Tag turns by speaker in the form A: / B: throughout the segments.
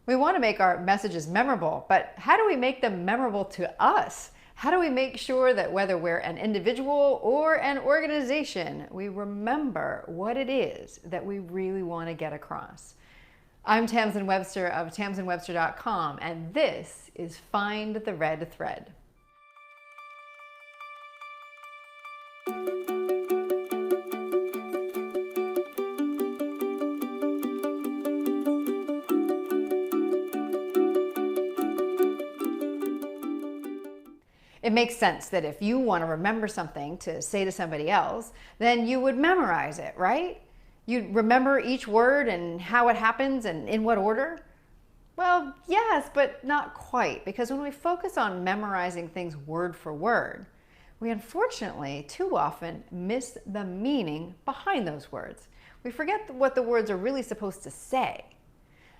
A: We want to make our messages memorable, but how do we make them memorable to us? How do we make sure that whether we're an individual or an organization, we remember what it is that we really want to get across? I'm Tamsin Webster of tamsinwebster.com, and this is Find the Red Thread. It makes sense that if you want to remember something to say to somebody else, then you would memorize it, right? You'd remember each word and how it happens and in what order. Well, yes, but not quite, because when we focus on memorizing things word for word, we unfortunately too often miss the meaning behind those words. We forget what the words are really supposed to say.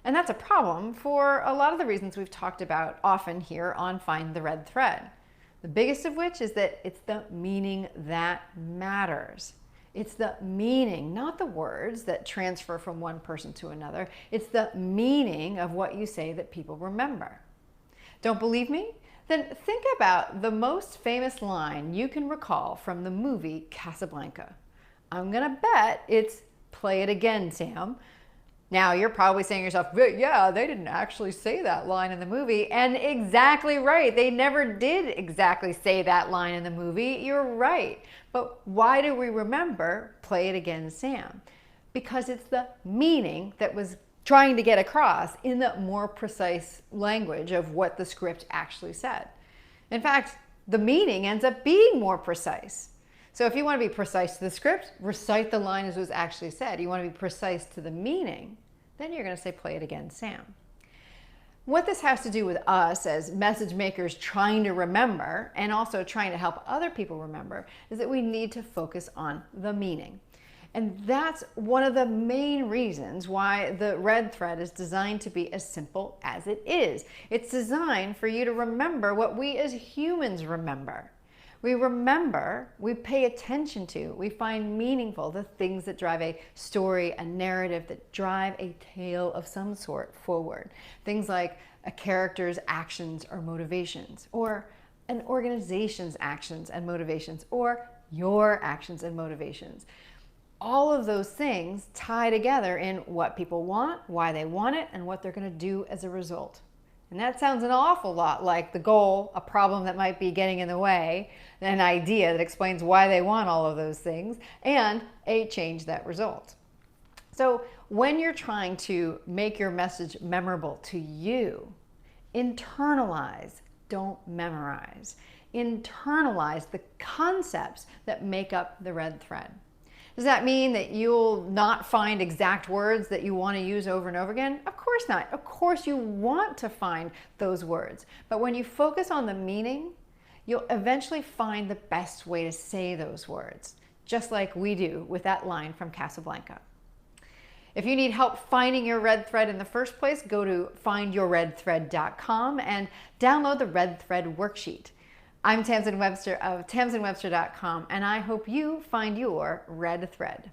A: And that's a problem for a lot of the reasons we've talked about often here on Find the Red Thread. The biggest of which is that it's the meaning that matters. It's the meaning, not the words that transfer from one person to another. It's the meaning of what you say that people remember. Don't believe me? Then think about the most famous line you can recall from the movie Casablanca. I'm gonna bet it's "Play it again, Sam." Now, you're probably saying to yourself, yeah, they didn't actually say that line in the movie. And exactly right. They never did exactly say that line in the movie. You're right. But why do we remember "Play it again, Sam"? Because it's the meaning that was trying to get across in the more precise language of what the script actually said. In fact, the meaning ends up being more precise. So if you want to be precise to the script, recite the line as it was actually said. You want to be precise to the meaning, then you're going to say "Play it again, Sam." What this has to do with us as message makers trying to remember and also trying to help other people remember is that we need to focus on the meaning. And that's one of the main reasons why the red thread is designed to be as simple as it is. It's designed for you to remember what we as humans remember. We remember, we pay attention to, we find meaningful the things that drive a story, a narrative, that drive a tale of some sort forward. Things like a character's actions or motivations, or an organization's actions and motivations, or your actions and motivations. All of those things tie together in what people want, why they want it, and what they're going to do as a result. And that sounds an awful lot like the goal, a problem that might be getting in the way, an idea that explains why they want all of those things, and a change that results. So when you're trying to make your message memorable to you, internalize, don't memorize. Internalize the concepts that make up the red thread. Does that mean that you'll not find exact words that you want to use over and over again? Of course not. Of course you want to find those words. But when you focus on the meaning, you'll eventually find the best way to say those words, just like we do with that line from Casablanca. If you need help finding your red thread in the first place, go to findyourredthread.com and download the Red Thread worksheet. I'm Tamsin Webster of tamsinwebster.com, and I hope you find your red thread.